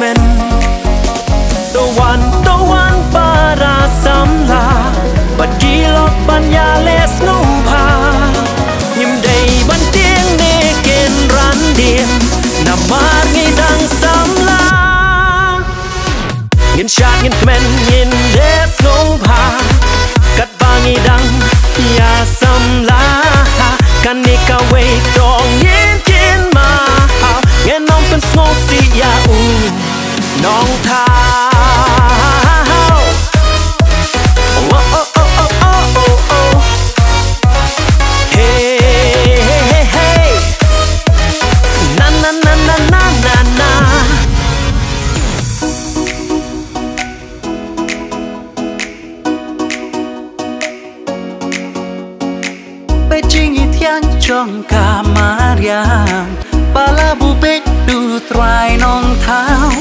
men the one para samla bagi lok ban ya les ngau pa nhim đầy ban tiếng nê ken ran điện nằm mar ngay đang samla nghiền chát nghiền men nghiền les ngau pa cắt ba ngay đang ya samla kan ni ka wei dong nghiền kiên ma nghe nongเป็นสโนสียาอูน้องเท้าtrong cả Mariam Bala bu bek du trai nong thao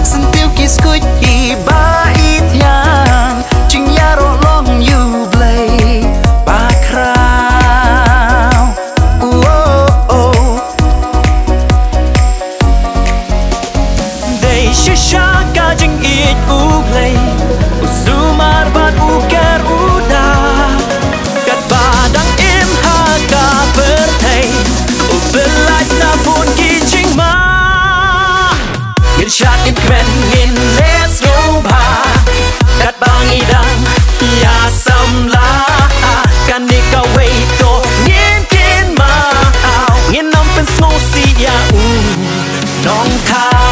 Sân tiêu kiss cuối kỳ ba ít yang Chừng ya ro long you play ba krao Day shisha ka chừng ít u play Usumar bat u ker u da Kat ba dang im ha ka berthei Belai na pun ki ching ma Ngin chat ngin kmen ngin let's go ba Kat bang idang ya samla Kan ni ka wei to ngin kin ma Ngin nam pen snow si ya u nong thao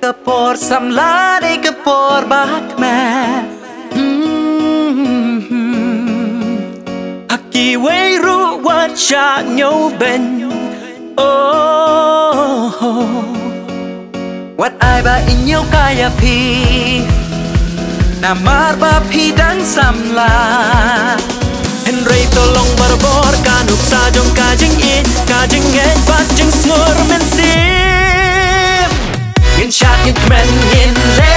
Kapor samla de kapor bak me Haki wei ru wat cha nhau ben Wat ai ba in nhau kaya pi Namar ba pi dang samla Henry to long barbor kanuk sa jong ka jing in ka jing et bat jing snor men sim Ngin chat ngin kmen ngin le